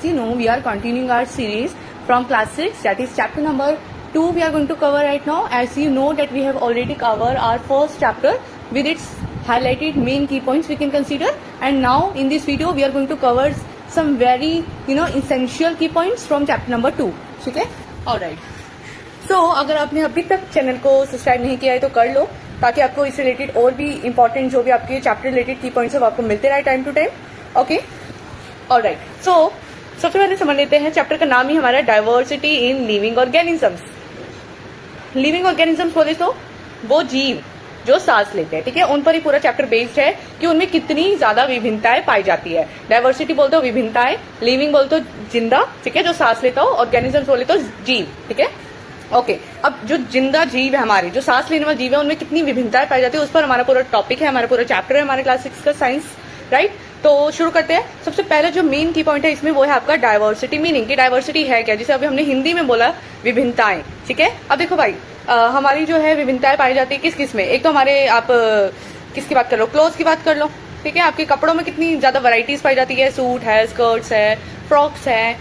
As you know, we are continuing our series from class 6, that is chapter number 2 we are going to cover right now. As you know that we have already covered our first chapter with its highlighted main key points we can consider, and now in this video we are going to cover some very essential key points from chapter number 2. ठीक है, alright. So अगर आपने अभी तक channel को subscribe नहीं किया है तो कर लो, ताकि आपको इस रिलेटेड और भी इंपॉर्टेंट जो भी आपके चैप्टर रिलेटेड की पॉइंट्स है वो आपको मिलते रहे time to time. Okay, alright. सो सबसे पहले समझ लेते हैं, चैप्टर का नाम ही हमारा diversity in living organisms. Living organisms बोले तो वो जीव जो सांस लेते हैं, ठीक है, उन पर ही पूरा चैप्टर बेस्ड है कि उनमें कितनी ज्यादा विभिन्नताएं पाई जाती है. डाइवर्सिटी बोलते हो विभिन्नताएं, लिविंग बोलते हो जिंदा, ठीक है, जो सांस लेता हो, ऑर्गेनिजम्स बोले तो जीव. ठीक है, ओके. अब जो जिंदा जीव है हमारे, जो सांस लेने वाले जीव है, उनमें कितनी विभिन्नताएं पाई जाती है, उस पर हमारा पूरा टॉपिक है, हमारा पूरा चैप्टर है हमारे क्लास 6 का साइंस. राइट, तो शुरू करते हैं. सबसे पहले जो मेन की पॉइंट है इसमें वो है आपका डाइवर्सिटी. मीनिंग कि डाइवर्सिटी है क्या, जिसे अभी हमने हिंदी में बोला विभिन्नताएं. ठीक है, अब देखो भाई, हमारी जो है विभिन्नताएं पाई जाती है किस किस में. एक तो हमारे, आप किसकी बात कर लो, क्लोथ्स की बात कर लो. ठीक है, आपके कपड़ों में कितनी ज्यादा वैरायटीज पाई जाती है. सूट है, स्कर्ट्स है, फ्रॉक्स है,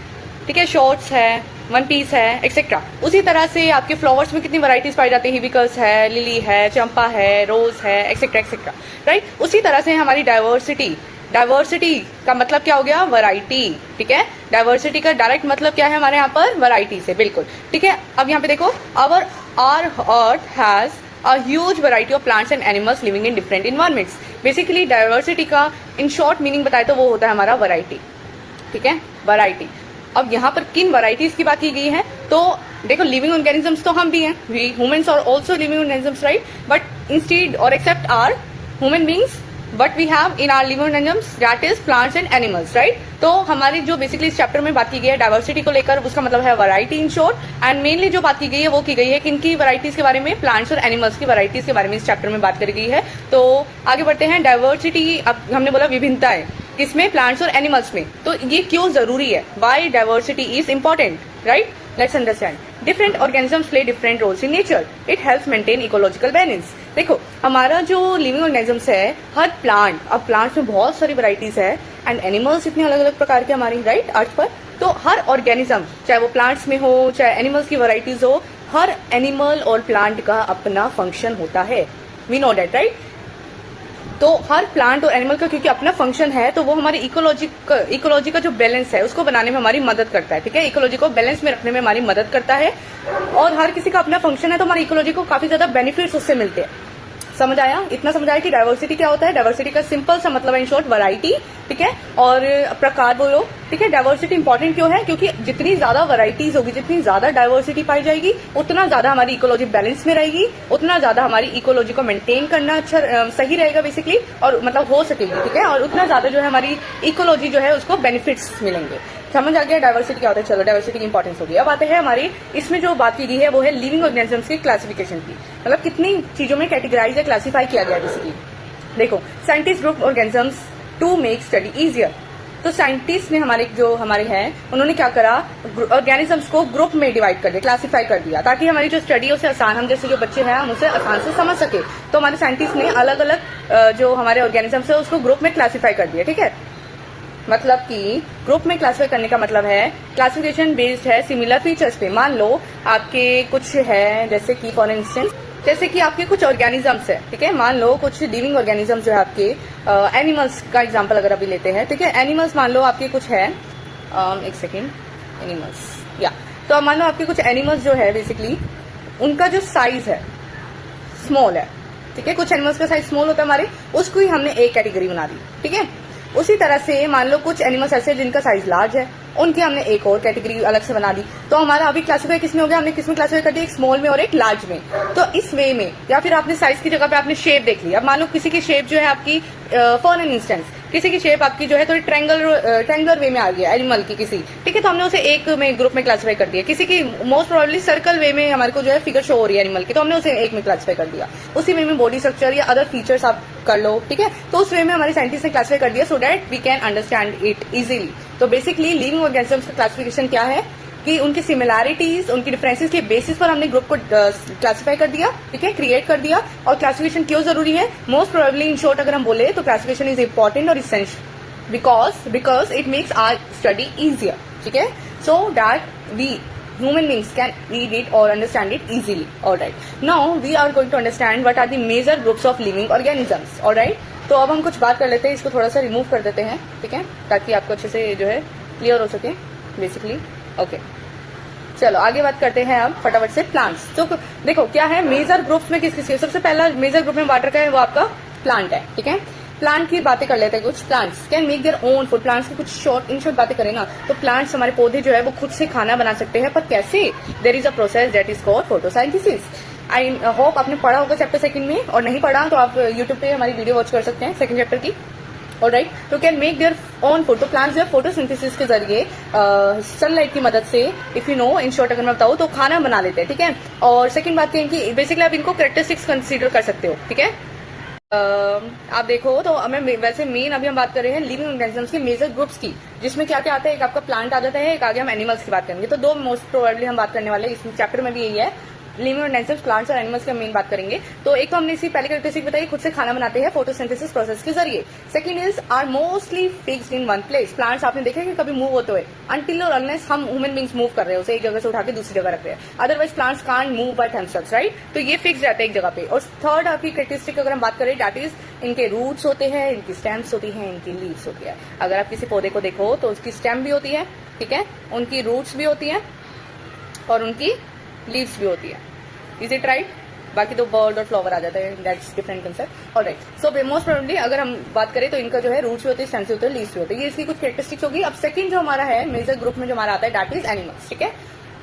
ठीक है, शॉर्ट्स है, वन पीस है, एक्सेट्रा. उसी तरह से आपके फ्लावर्स में कितनी वैरायटीज पाई जाती है. हिबिस्कस है, लिली है, चंपा है, रोज है, एक्सेट्रा एक्सेट्रा. राइट, उसी तरह से हमारी डाइवर्सिटी. डाइवर्सिटी का मतलब क्या हो गया, वैरायटी. ठीक है, डाइवर्सिटी का डायरेक्ट मतलब क्या है हमारे यहाँ पर, वैरायटी से. बिल्कुल ठीक है. अब यहाँ पे देखो, our earth has a huge variety of plants and animals living in different environments. Basically diversity का इन शॉर्ट मीनिंग बताए तो वो होता है हमारा वैरायटी. ठीक है, वैरायटी. अब यहाँ पर किन वैरायटीज की बात की गई है, तो देखो, लिविंग ऑर्गेनिजम्स तो हम भी हैं, we humans are also living organisms, right. But instead और accept our human beings, but we have in are living organisms that is plants and animals. Right, तो हमारी जो बेसिकली इस चैप्टर में बात की गई है डाइवर्सिटी को लेकर, उसका मतलब है variety in short. And mainly जो बात की गई है वो की गई है किनकी वैरायटीज के बारे में, प्लांट्स और एनिमल्स की वैरायटीज के बारे में इस चैप्टर में बात करी गई है. तो आगे बढ़ते हैं. डाइवर्सिटी, अब हमने बोला विभिन्नताएं किसमें, प्लांट्स और एनिमल्स में. तो ये क्यों जरूरी है, why diversity is important. Right, let's understand. Different organisms play different roles in nature. It helps maintain ecological balance. देखो, हमारा जो लिविंग ऑर्गेनिजम्स है, हर प्लांट, अब प्लांट्स में बहुत सारी वैरायटीज है, एंड एनिमल्स इतने अलग अलग प्रकार के हमारी, राइट, अर्थ पर. तो हर ऑर्गेनिज्म, चाहे वो प्लांट्स में हो चाहे एनिमल्स की वैरायटीज हो, हर एनिमल और प्लांट का अपना फंक्शन होता है. We know that, right. तो हर प्लांट और एनिमल का क्योंकि अपना फंक्शन है, तो वो हमारी इकोलॉजी का जो बैलेंस है उसको बनाने में हमारी मदद करता है. ठीक है, इकोलॉजी को बैलेंस में रखने में हमारी मदद करता है. और हर किसी का अपना फंक्शन है, तो हमारी इकोलॉजी को काफी ज्यादा बेनिफिट्स उससे मिलते हैं. समझ आया, इतना समझ आया कि डाइवर्सिटी क्या होता है. डाइवर्सिटी का सिंपल सा मतलब है इन शॉर्ट वैरायटी. ठीक है, और प्रकार बोलो. ठीक है, डाइवर्सिटी इंपॉर्टेंट क्यों है, क्योंकि जितनी ज्यादा वैरायटीज होगी, जितनी ज्यादा डाइवर्सिटी पाई जाएगी, उतना ज्यादा हमारी इकोलॉजी बैलेंस में रहेगी, उतना ज्यादा हमारी इकोलॉजी को मेंटेन करना अच्छा सही रहेगा बेसिकली, और मतलब हो सकेगी. ठीक है, और उतना ज्यादा जो है हमारी इकोलॉजी जो है उसको बेनिफिट्स मिलेंगे. समझ आ गया डाइवर्सिटी क्या होता है. चलो, डाइवर्सिटी की इंपॉर्टेंस होगी. अब आते हैं हमारी, इसमें जो बात की गई है वो है लिविंग ऑर्गेनिजम्स की क्लासिफिकेशन की, मतलब कितनी चीजों में कैटेगराइज या क्लासीफाई किया गया है बेसिकली. देखो, scientist group organisms to make study easier. तो साइंटिस्ट ने हमारे हैं, उन्होंने क्या करा, ऑर्गेनिजम्स को ग्रुप में डिवाइड कर दिया, क्लासीफाई कर दिया, ताकि हमारी जो स्टडी है उसे आसान, हम जैसे जो बच्चे हैं हम उसे आसान से समझ सके. तो हमारे साइंटिस्ट ने अलग अलग जो हमारे ऑर्गेनिजम्स है उसको ग्रुप में क्लासीफाई कर दिया. ठीक है, मतलब कि ग्रुप में क्लासिफाई करने का मतलब है क्लासिफिकेशन बेस्ड है सिमिलर फीचर्स पे. मान लो आपके कुछ है, जैसे कि फॉर इंस्टेंस, जैसे कि आपके कुछ ऑर्गेनिजम्स है. ठीक है, मान लो कुछ लिविंग ऑर्गेनिजम्स जो है आपके, एनिमल्स का एग्जांपल अगर अभी लेते हैं. ठीक है, एनिमल्स मान लो आपके कुछ है, एक सेकेंड, एनिमल्स, या तो अब मान लो आपके कुछ एनिमल्स जो है बेसिकली उनका जो साइज है स्मॉल है. ठीक है, कुछ एनिमल्स का साइज स्मॉल होता है हमारे, उसको ही हमने एक कैटेगरी बना दी. ठीक है, उसी तरह से मान लो कुछ एनिमल्स ऐसे जिनका साइज लार्ज है, उनकी हमने एक और कैटेगरी अलग से बना दी. तो हमारा अभी क्लासिफाई किसमें हो गया, हमने किसमें क्लासिफाई कर दिया, एक स्मॉल में और एक लार्ज में. तो इस वे में, या फिर आपने साइज की जगह पे आपने शेप देख ली. अब मान लो किसी की शेप जो है आपकी, फॉर एन इंस्टेंस, किसी की शेप आपकी जो है थोड़ी ट्रायंगुलर वे में आ गया एनिमल की किसी. ठीक है, तो हमने उसे एक में ग्रुप में क्लासिफाई कर दिया. किसी की मोस्ट प्रोबेबली सर्कल वे में हमारे को जो है फिगर शो हो रही है एनिमल की, तो हमने उसे एक में क्लासिफाई कर दिया. उसी वे में बॉडी स्ट्रक्चर या अदर फीचर्स आप कर लो. ठीक है, तो उस वे में हमारे साइंटिस्ट ने क्लासिफाई कर दिया, so that we can understand it easily. तो बेसिकली लिविंग ऑर्गेनिजम्स का क्लासिफिकेशन क्या है कि उनकी सिमिलैरिटीज, उनकी डिफरेंसेस के बेसिस पर हमने ग्रुप को क्लासिफाई कर दिया. ठीक है, क्रिएट कर दिया. और क्लासिफिकेशन क्यों जरूरी है, मोस्ट प्रोबेबली इन शॉर्ट अगर हम बोले तो क्लासिफिकेशन इज इंपॉर्टेंट और essential. Because it makes our study easier. ठीक है, so that we human beings can read it or understand it easily. Alright, now we are going to understand what are the major groups of living organisms. Alright, तो अब हम कुछ बात कर लेते हैं, इसको थोड़ा सा रिमूव कर देते हैं, ठीक है, ताकि आपको अच्छे से जो है क्लियर हो सके बेसिकली. ओके, चलो आगे बात करते हैं अब फटाफट से. प्लांट्स. तो देखो क्या है मेजर ग्रुप्स में किस किस. सबसे पहला मेजर ग्रुप में वाटर का है वो आपका प्लांट है. ठीक है, प्लांट की बातें कर लेते हैं. कुछ plants can make their own food. Plants की कुछ शॉर्ट इन शॉर्ट बातें करें ना, तो प्लांट्स हमारे पौधे जो है वो खुद से खाना बना सकते हैं. पर कैसे? There is a process that is called photosynthesis. I hope आपने पढ़ा होगा चैप्टर सेकंड में, और नहीं पढ़ा तो आप यूट्यूब पे हमारी वीडियो वॉच कर सकते हैं सेकंड चैप्टर की. ऑलराइट, तो can make their on food. तो प्लांट्स जो है फोटोसिंथेसिस के जरिए सनलाइट की मदद से, if you know in short अगर मैं बताऊं तो खाना बना लेते हैं. ठीक है, और सेकंड बात कहें कि बेसिकली आप इनको कैरेक्टरिस्टिक्स कंसीडर कर सकते हो. ठीक है, आप देखो तो हमें वैसे मेन अभी हम बात कर रहे हैं लिविंग ऑर्गेनिजम्स के मेजर ग्रुप्स की, जिसमें क्या क्या आता है. एक आपका प्लांट आ जाता है, एक आगे हम एनिमल्स की बात करेंगे. तो दो मोस्ट प्रोबेबली हम बात करने वाले हैं इस चैप्टर में भी यही है, लिविंग ऑर्गेनिजम्स, प्लांट्स और एनिमल्स की मेन बात करेंगे. तो एक तो हमने इसकी पहले कैरेक्टरिस्टिक बताई, खुद से खाना बनाते हैं फोटोसिंथेसिस प्रोसेस के जरिए. Second is are mostly fixed in one place. Plants आपने देखे कि कभी मूव होते हुए, अनटिल और अनलेस हम ह्यूमन बींग्स मूव कर रहे हैं, उसे एक जगह से उठा के दूसरी जगह रख रहे हैं. Otherwise plants can't move by थेमसेल्व्स, right. तो ये फिक्स रहते हैं एक जगह पे. और थर्ड आपकी कैरेक्टरिस्टिक अगर हम बात करें, दैट इज इनके रूट्स होते हैं, इनकी स्टेम्स होती हैं, इनकी लीव्स होती है. अगर आप किसी पौधे को देखो तो उसकी स्टेम भी होती है, ठीक है, उनकी रूट्स भी होती हैं और उनकी लीव्स भी होती है. Is it right? बाकी तो बर्ड और फ्लावर आ जाता है, that's different concept. Alright, so most probably अगर हम बात करें तो इनका जो है रूट्स भी होते हैं, स्टेम्स भी होते हैं, लीव्स भी होते हैं. ये इसकी कुछ कैरेक्टरिस्टिक्स होगी. अब सेकंड जो हमारा है मेजर ग्रुप में जो हमारा आता है, दैट इज एनिमल्स. ठीक है,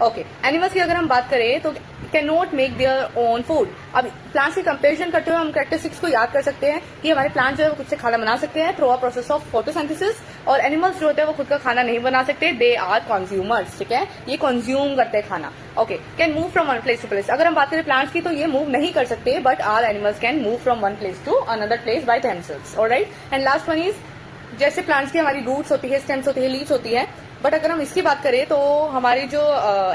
ओके, एनिमल्स की अगर हम बात करें तो can not make their own food. अब प्लांट्स की कंपेरिजन करते हुए हम कैरेक्टरिस्टिक्स को याद कर सकते हैं कि हमारे प्लांट जो है वो खुद से खाना बना सकते हैं through a process of photosynthesis, और एनिमल्स जो होते हैं वो खुद का खाना नहीं बना सकते, दे आर कंज्यूमर्स. ठीक है, ये कंज्यूम करते हैं खाना. Okay, can move from one place to place. अगर हम बात करें प्लांट्स की तो ये मूव नहीं कर सकते, but are animals can move from one place to another place by themselves. Alright, and last one is जैसे प्लांट्स की हमारी रूट्स होती है, स्टेम्स होती है, लीव्स होती है, बट अगर हम इसकी बात करें तो हमारे जो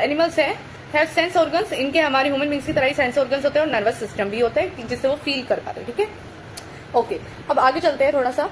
एनिमल्स है सेंस ऑर्गन्स. इनके हमारे ह्यूमन बींग्स की तरह ही सेंस ऑर्गन्स होते हैं और नर्वस सिस्टम भी होता है जिससे वो फील कर पाते हैं. ठीक है, ओके, अब आगे चलते हैं थोड़ा सा.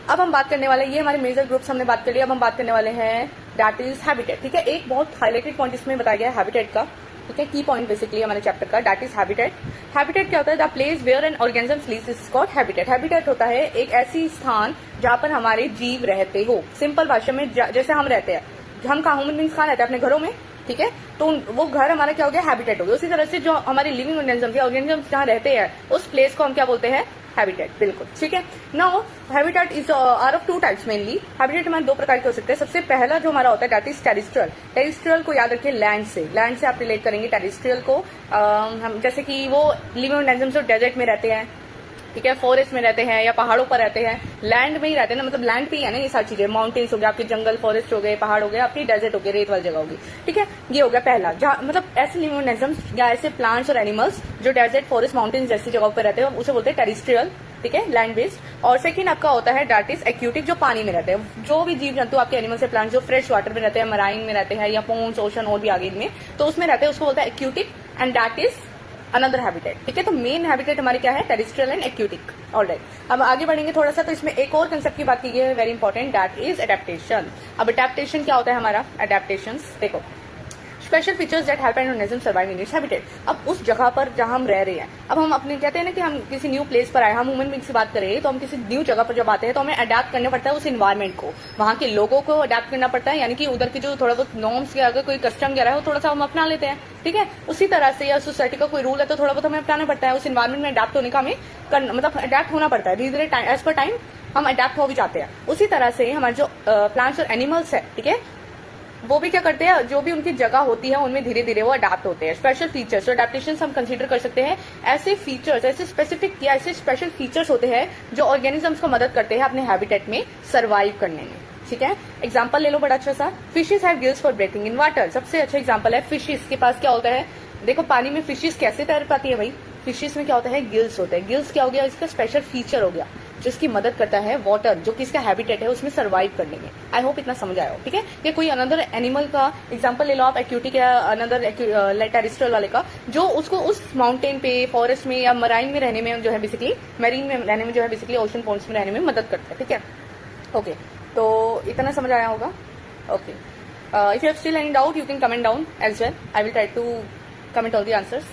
अब हम बात करने वाले, ये हमारे मेजर ग्रुप्स हमने बात कर लिया. अब हम बात करने वाले हैं दैट इज हैबिटेट. ठीक है, एक बहुत हाईलाइटेड पॉइंट इसमें बताया गया है हैबिटेट का. ठीक है, की पॉइंट बेसिकली हमारे चैप्टर का, दैट इज हैबिटेट. हैबिटेट क्या होता है? The place where an organism lives is called habitat. Habitat होता है एक ऐसी स्थान जहां पर हमारे जीव रहते हो. सिंपल भाषा में जैसे हम रहते हैं, हम कहाँ ह्यूमन बींग्स कहाँ रहते हैं? अपने घरों में. ठीक है, तो वो घर हमारा क्या हो गया? हैबिटेट हो गया. उसी तरह से जो हमारे लिविंग ऑर्गेनिज्म जहाँ रहते हैं उस प्लेस को हम क्या बोलते हैं? हैबिटेट. बिल्कुल ठीक है. Now habitat is are of two types mainly. Habitat हमारे दो प्रकार के हो सकते हैं. सबसे पहला जो हमारा होता है दैट इज टेरेस्ट्रियल. टेरेस्ट्रियल को याद रखिए लैंड से आप रिलेट करेंगे टेरेस्ट्रियल को. हम जैसे कि वो लिविंग ऑर्गेनिज्म जो डेजर्ट में रहते हैं, ठीक है, फॉरेस्ट में रहते हैं या पहाड़ों पर रहते हैं, लैंड में ही रहते हैं ना, मतलब लैंड पे ही है ना ये सारी चीजें. माउंटेन्स हो गया, आपके जंगल फॉरेस्ट हो गए, पहाड़ हो गए, आपकी डेजर्ट हो गए, रेत वाली जगह होगी. ठीक है, ये हो गया पहला. जहाँ मतलब ऐसे लिविंग ऑर्गेनिज्म्स या ऐसे प्लांट्स और एनिमल्स जो डेजर्ट फॉरेस्ट माउंटेन्स जैसी जगहों पर रहते हैं उसे बोलते हैं टेरेस्ट्रियल. ठीक है, लैंड बेस्ड. और सेकंड आपका होता है दैट इज एक्यूटिक, जो पानी में रहते हैं. जो भी जीव जंतु आपके एनिमल्स से प्लांट जो फ्रेश वाटर में रहते हैं, मराइन में रहते हैं या पोन्स, ओशन और भी आगे में, तो उसमें रहते हैं, उसको बोलते हैं aquatic, and that is another habitat. ठीक है, तो मेन हैबिटेट हमारी क्या है? Terrestrial and aquatic. ऑलराइट, अब आगे बढ़ेंगे थोड़ा सा. तो इसमें एक और कंसेप्ट की बात की है very important, that is adaptation. अब एडेप्टेशन क्या होता है हमारा? एडेप्टेशन देखो, special features that help an organism survive in its habitat. अब उस जगह पर जहां हम रह रहे हैं, अब हम अपने कहते हैं ना कि हम किसी न्यू प्लेस पर आए, हम ह्यूमन बींग से बात करें तो हम किसी न्यू जगह पर जब आते हैं तो हमें अडेप्ट करना पड़ता है उस इन्वायरमेंट को, वहां के लोगों को अडेप्ट करना पड़ता है. यानी कि उधर की जो थोड़ा बहुत नॉर्म्स या अगर कोई कस्टम वगैरह है वो थोड़ा सा हम अपना लेते हैं. ठीक है, उसी तरह से या सोसाइटी का कोई रूल है तो थोड़ा बहुत हमें अपनाना पड़ता है. उस इन्वायरमेंट में अडेप्ट होने का हमें मतलब अडेप्ट होना पड़ता है धीरे धीरे, एज पर टाइम हम अडेप्ट हो भी जाते हैं. उसी तरह से हमारे जो प्लांट्स और एनिमल्स है, ठीक है, वो भी क्या करते हैं, जो भी उनकी जगह होती है उनमें धीरे धीरे वो अडेप्ट होते हैं. स्पेशल फीचर्स, तो अडेप्टेशन हम कंसीडर कर सकते हैं ऐसे फीचर्स, ऐसे स्पेसिफिक या ऐसे स्पेशल फीचर्स होते हैं जो ऑर्गेनिजम्स को मदद करते हैं अपने हैबिटेट में सर्वाइव करने में. ठीक है, एग्जाम्पल ले लो बड़ा अच्छा सा. Fishes have gills for breathing in water. सबसे अच्छा एग्जाम्पल है फिशेस के पास क्या होता है. देखो पानी में फिशेस कैसे तैर पाती है भाई? फिशेस में क्या होता है? गिल्स होते हैं. गिल्स क्या हो गया? इसका स्पेशल फीचर हो गया जो इसकी मदद करता है वाटर, जो कि इसका हैबिटेट है उसमें सर्वाइव करने में. आई होप इतना समझ आया हो. ठीक है, या कोई अनदर एनिमल का एग्जांपल ले लो आप, एक्यूटिक या अनदर टेरेस्ट्रियल वाले का, जो उसको उस माउंटेन पे, फॉरेस्ट में या मराइन में रहने में जो है बेसिकली, मरीन में रहने में जो है बेसिकली, ओशन पॉन्ड्स में रहने में मदद करता है. ठीक है, ओके. तो इतना समझ आया होगा. Okay. If you have still any doubt, you can comment down as well. I will try to comment all the answers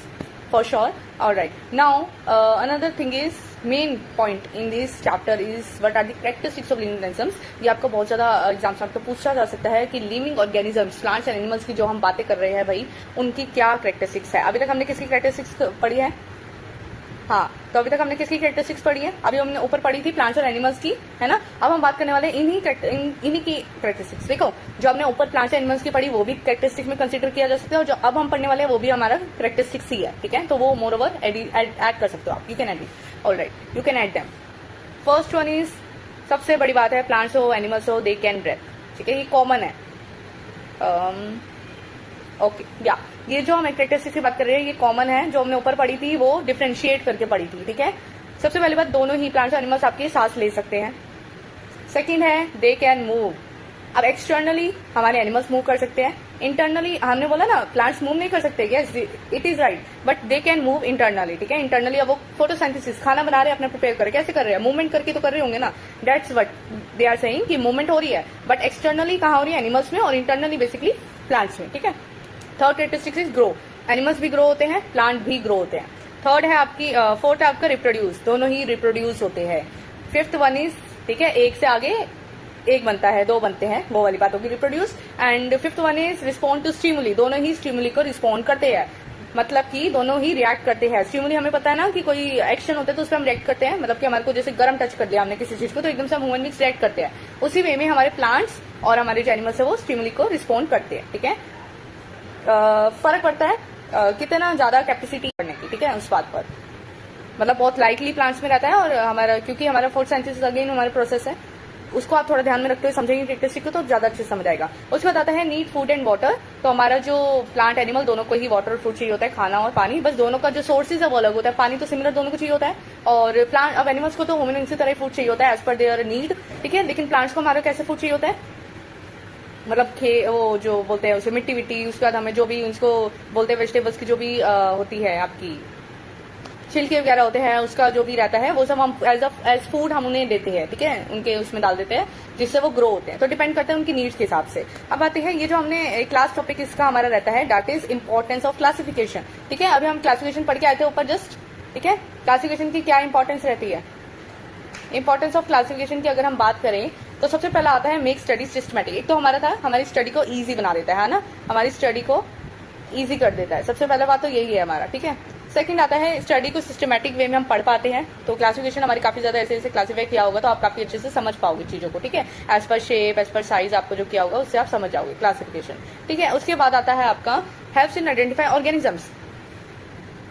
for sure. All right. Now, another thing is main point in this chapter is what are the characteristics of living organisms. ये आपको बहुत ज़्यादा exams में आपको पूछा जा सकता है कि living organisms, plants and animals की जो हम बातें कर रहे हैं भाई, उनकी क्या कैरेक्टरिस्टिक्स है. अभी तक हमने किसकी कैरेक्टरिस्टिक्स पढ़ी है? हाँ, तो अभी तक हमने किसकी कैरेक्टरिस्टिक्स पढ़ी है? अभी हमने ऊपर पढ़ी थी प्लांट्स और एनिमल्स की, है ना. अब हम बात करने वाले इन्हीं की कैरेक्टरिस्टिक्स. देखो, जो हमने ऊपर प्लांट्स और एनिमल्स की पढ़ी वो भी कैरेक्टरिस्टिक्स में कंसीडर किया जा सकता है, और जो अब हम पढ़ने वाले हैं वो भी हमारा कैरेक्टरिस्टिक्स ही है. ठीक है, तो वो मोर ओवर ऐड कर सकते हो आप. You can add it. Alright, you can add them. First one is, सबसे बड़ी बात है, प्लांट्स हो एनिमल्स हो, दे कैन ब्रेथ. ठीक है, ये कॉमन है. ओके, या ये जो हम कैरेक्टरिस्टिक्स की बात कर रहे हैं ये कॉमन है. जो हमने ऊपर पढ़ी थी वो डिफरेंशिएट करके पढ़ी थी. ठीक है, सबसे पहली बात, दोनों ही प्लांट्स और एनिमल्स आपके सांस ले सकते हैं. सेकंड है, दे कैन मूव. अब एक्सटर्नली हमारे एनिमल्स मूव कर सकते हैं. इंटरनली हमने बोला ना प्लांट्स मूव नहीं कर सकते. Yes, it is right, but they can move internally. ठीक है, इंटरनली अब वो फोटोसिंथेसिस, खाना बना रहे हैं, अपने प्रिपेयर कर, कैसे कर रहे हैं? मूवमेंट करके तो कर रहे होंगे ना. That's what they are saying कि मूवमेंट हो रही है, बट एक्सटर्नली कहाँ हो रही है? एनिमल्स में, और इंटरनली बेसिकली प्लांट्स में. ठीक है. Third characteristics is grow. Animals भी ग्रो होते हैं, प्लांट भी ग्रो होते हैं. थर्ड है आपकी, फोर्थ है आपका रिप्रोड्यूस. दोनों ही रिप्रोड्यूस होते हैं. फिफ्थ वन इज, ठीक है, एक से आगे एक बनता है, दो बनते हैं, वो वाली बात होगी reproduce. And fifth one is respond to stimuli. दोनों ही स्टिमुली को रिस्पॉन्ड करते हैं, मतलब कि दोनों ही रिएक्ट करते हैं. स्टिमुली हमें पता है ना कि कोई एक्शन होता है तो उस पर हम रिएक्ट करते हैं, मतलब कि हमारे को जैसे गर्म टच कर दिया हमने किसी चीज को तो एकदम से हम ह्यूमन बींग्स रिएक्ट करते हैं. उसी वे में हमारे प्लांट्स और हमारे जो एनिमल्स है वो स्टिमुली को रिस्पॉन्ड करते हैं. ठीक है, फर्क पड़ता है कितना ज्यादा कैपेसिटी करने की. ठीक है, उस बात पर, मतलब बहुत लाइटली प्लांट्स में रहता है, और हमारा क्योंकि हमारा फोटोसिंथेसिस अगेन हमारा प्रोसेस है, उसको आप थोड़ा ध्यान में रखते हुए समझेंगे कैरेक्टरिस्टिक को तो ज्यादा अच्छे से समझ आएगा. उसके बाद आता है नीड फूड एंड वाटर. तो हमारा जो प्लांट एनिमल दोनों को ही वाटर और फूड चाहिए होता है, खाना और पानी. बस दोनों का जो सोर्सेज है वो अलग होता है. पानी तो सिमिलर दोनों को चाहिए होता है, और प्लांट अब एनिमल्स को तो ह्यूमन इसी तरह फूड चाहिए होता है एज पर देयर नीड. ठीक है, लेकिन प्लांट्स को हमारा कैसे फूड चाहिए होता है? मतलब वो जो बोलते हैं उसे मिट्टी विट्टी, उसके बाद हमें जो भी उसको बोलते हैं वेजिटेबल्स की जो भी होती है आपकी छिलके वगैरह होते हैं, उसका जो भी रहता है वो सब हम एज फूड हम उन्हें देते हैं. ठीक है, उनके उसमें डाल देते हैं जिससे वो ग्रो होते हैं. तो डिपेंड करता है उनकी नीड्स के हिसाब से. अब आते हैं ये जो हमने क्लास टॉपिक इसका हमारा रहता है, that is importance of classification. ठीक है, अभी हम क्लासिफिकेशन पढ़ के आए थे ऊपर जस्ट. ठीक है, क्लासिफिकेशन की क्या इंपॉर्टेंस रहती है? इंपॉर्टेंस ऑफ क्लासिफिकेशन की अगर हम बात करें तो सबसे पहला आता है मेक स्टडी सिस्टमेटिक. एक तो हमारा था हमारी स्टडी को इजी बना देता है ना, हमारी स्टडी को इजी कर देता है. सबसे पहला बात तो यही है हमारा. ठीक है, सेकंड आता है स्टडी को सिस्टमेटिक वे में हम पढ़ पाते हैं. तो क्लासिफिकेशन हमारी काफी ज्यादा ऐसे ऐसे क्लासीफाई किया होगा तो आप काफी अच्छे से समझ पाओगे चीजों को. ठीक है, as per shape, as per size आपको जो किया होगा उससे आप समझ जाओगे क्लासिफिकेशन. ठीक है, उसके बाद आता है आपका हेल्प्स इन आइडेंटिफाई ऑर्गेनिजम्स.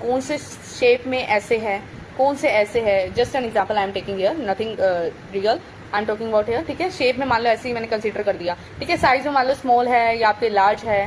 कौन से शेप में ऐसे है, कौन से ऐसे है. Just an example I am taking here, nothing real I am talking about here. ठीक है, शेप में मान लो ऐसे ही मैंने कंसीडर कर दिया. ठीक है, साइज में मान लो स्मॉल है या आपके लार्ज है.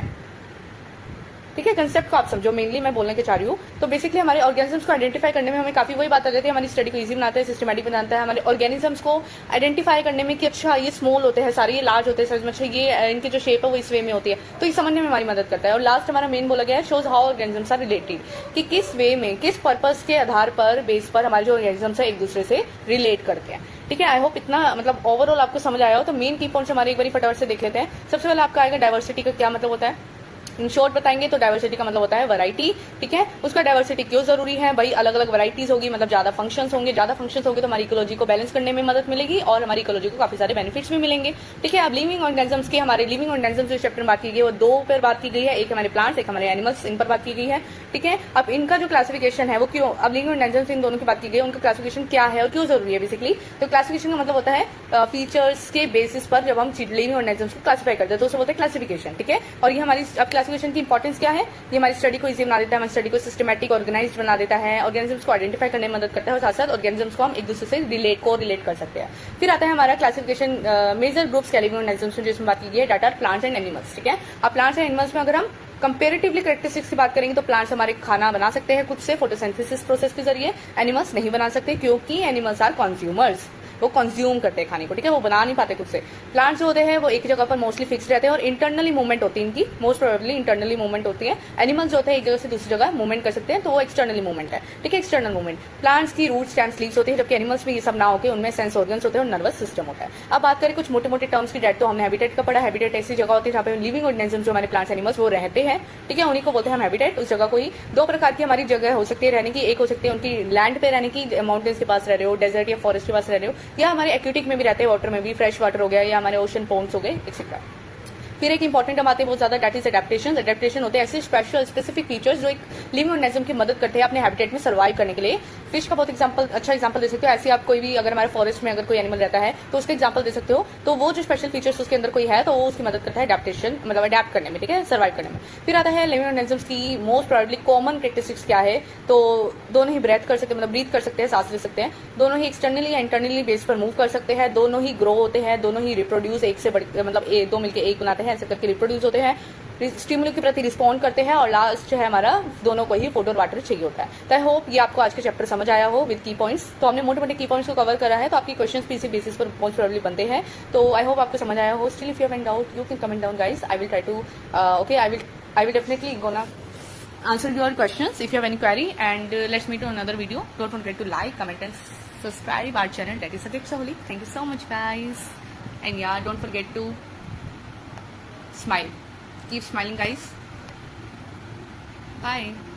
ठीक है, कंसेप्ट को आप समझो, मेनली मैं बोलने के चाह रही हूँ. तो बेसिकली हमारे ऑर्गेनिजम्स को आइडेंटिफाई करने में हमें काफी वही बात आ जाती है, हमारी स्टडी को इजी बनाता है, सिस्टमेटिक बनाता है. हमारे ऑर्गेनिजम्स को आइडेंटिफाई करने में कि अच्छा ये स्मॉल होते हैं सारे, ये लार्ज होते हैं साइज में, अच्छा ये इनकी जो शेप है वो इस वे में होती है, तो ये समझने में हमारी मदद करता है. और लास्ट हमारा मेन बोला गया है shows how organisms are related, कि किस वे में, किस पर्पज के आधार पर, बेस पर हमारे जो ऑर्गेनिजम्स है एक दूसरे से रिलेट करते हैं. ठीक है, आई होप इतना मतलब ओवरऑल आपको समझ आया हो. तो मेन की पॉइंट्स हमारे एक बार फटाफट से देख लेते हैं. सबसे पहले आपका आएगा डाइवर्सिटी का क्या मतलब होता है. इन शॉर्ट बताएंगे तो डाइवर्सिटी का मतलब होता है वैरायटी. ठीक है, उसका डाइवर्सिटी क्यों जरूरी है भाई? अलग अलग वैरायटीज होगी मतलब ज्यादा फंक्शंस होंगे, ज्यादा फंक्शंस होंगे तो हमारी इकोलॉजी को बैलेंस करने में मदद मिलेगी और हमारी इकोलॉजी को काफी सारे बेनिफिट्स भी मिलेंगे. ठीक है, अब लिविंग ऑर्गेनिजम्स के, हमारे लिविंग ऑर्गेनिजम्स जो चैप्टर में बात की गई है वो दो पर बात की गई है. एक हमारे प्लांट्स, एक हमारे एनिमल्स, इन पर बात की गई है. ठीक है, अब इनका जो क्लासिफिकेशन है वो क्यों, अब लिविंग ऑर्गेनिजम्स इन दोनों की बात की गई है, उनका क्लासिफिकेशन क्या है और क्यों जरूरी है बेसिकली. तो क्लासिफिकेशन का मतलब होता है फीचर्स के बेसिस पर जब हम लिविंग ऑर्गेनिजम्स को क्लासिफाई करते हैं तो उसे बोलते हैं क्लासिफिकेशन. ठीक है, और ये हमारी अब क्लासिफिकेशन की इंपॉर्टेंस क्या है, ये हमारी स्टडी को इजी बना देता है, हमारी स्टडी को सिस्टमैटिक ऑर्गेनाइज्ड बना देता है, ऑर्गेनिजम्स को आइडेंटिफाई करने में मदद करता है और साथ साथ ऑर्गेनिजम्स को हम एक दूसरे से रिलेट कर सकते हैं. फिर आता है हमारा क्लासिफिकेशन मेजर ग्रुप्स के लिविंग ऑर्गेनिजम्स में, जिसमें बात की गई है that are plants and animals. ठीक है, अब प्लांट्स एंड एनिमल्स में अगर हम कंपेरेटिवली कैरेक्टरिस्टिक्स की बात करेंगे तो प्लांट्स हमारे खाना बना सकते हैं खुद से फोटोसिंथेसिस प्रोसेस के जरिए. एनिमल्स नहीं बना सकते क्योंकि एनिमल्स आर कंज्यूमर्स. वो कंज्यूम करते हैं खाने को, ठीक है, वो बना नहीं पाते खुद से। प्लांट्स जो होते हैं वो एक ही जगह पर मोस्टली फिक्स रहते हैं और इंटरनली मूवमेंट होती है इनकी, मोस्ट प्रोबेबली इंटरनली मूवमेंट होती है। एनिमल्स जो होते हैं एक जगह से दूसरी जगह मूवमेंट कर सकते हैं, तो वो एक्सटर्नली मूवमेंट है, ठीक है, एक्सटर्नल मूवमेंट। प्लांट्स की रूट्स, स्टेम्स, लीव्स होती है, जबकि एनिमल्स में ये सब ना होकर उनमें सेंस ऑर्गन्स होते हैं और नर्वस सिस्टम होता है। अब बात करें कुछ मोटे मोटे टर्म्स की, डेट तो हमने हैबिटेट का पढ़ा। हैबिटेट ऐसी जगह होती है जहाँ पे लिविंग ऑर्गेनिज्म जो हमारे प्लांट्स एनिमल्स वो रहते हैं, ठीक है, उन्हीं को बोलते हैं हम हैबिटेट। उस जगह कोई दो प्रकार की हमारी जगह हो सकती है रहने की, एक हो सकती है उनकी लैंड पे रहने की, माउंटेन्स के पास रह रहे हो, डेजर्ट या फॉरेस्ट के पास रह रहे हो, या हमारे एक्वेटिक में भी रहते हैं, वाटर में भी, फ्रेश वाटर हो गया या हमारे ओशन पोन्ड्स हो गए एक्सेट्रा। फिर एक इंपॉर्टेंट हम आते हैं बहुत ज्यादा, डेट इज एडेप्टेशन। एडेप्टेशन होते हैं ऐसे स्पेशल स्पेसिफिक फीचर्स जो एक लिविंग ऑर्गेनिज्म की मदद करते हैं अपने हैबिटेट में सर्वाइव करने के लिए। फिश का बहुत अच्छा एग्जांपल दे सकते हो। ऐसे आप कोई भी अगर हमारे फॉरेस्ट में अगर कोई एनिमल रहता है तो उसका एग्जांपल दे सकते हो, तो वो जो स्पेशल फीचर्स उसके अंदर कोई है तो वो उसकी मदद करता है एडेप्टेशन, मतलब अडेप्ट करने में, ठीक है, सर्वाइव करने में। फिर आता है लिविंग ऑर्गेनिजम्स की मोस्ट प्रोबेबली कॉमन कैरेक्टरिस्टिक्स क्या है, तो दोनों ही ब्रेथ कर सकते हैं, मतलब ब्रीथ कर सकते हैं, सांस ले सकते हैं, दोनों ही एक्सटर्नली या इंटरनली बेस पर मूव कर सकते हैं, दोनों ही ग्रो होते हैं, दोनों ही रिप्रोड्यूस एक से मतलब दो मिलकर एक बनाते हैं, ऐसे करके रिप्रोड्यूस होते हैं, स्टिमुलस के प्रति रिस्पॉन्ड करते हैं, और लास्ट है हमारा दोनों को ही फूड और वाटर चाहिए होता है। तो आई होप ये आपको आज के चैप्टर समझ आया हो विद की पॉइंट्स। तो हमने मोटे मोटे की पॉइंट्स को कवर करा है, तो आपकी क्वेश्चंस भी इसी बेसिस पर मोस्ट प्रोबेबली बनते हैं। तो आई होप आपको समझ आया हो। Still if you have any doubt you can comment down guys, I will try to okay, I will definitely gonna answer your questions if you have any query, and let's meet on another video. Don't forget to like, comment and subscribe our channel, that is Subject Saholi. Thank you so much guys, and yeah, don't forget to smile, keep smiling guys. Bye.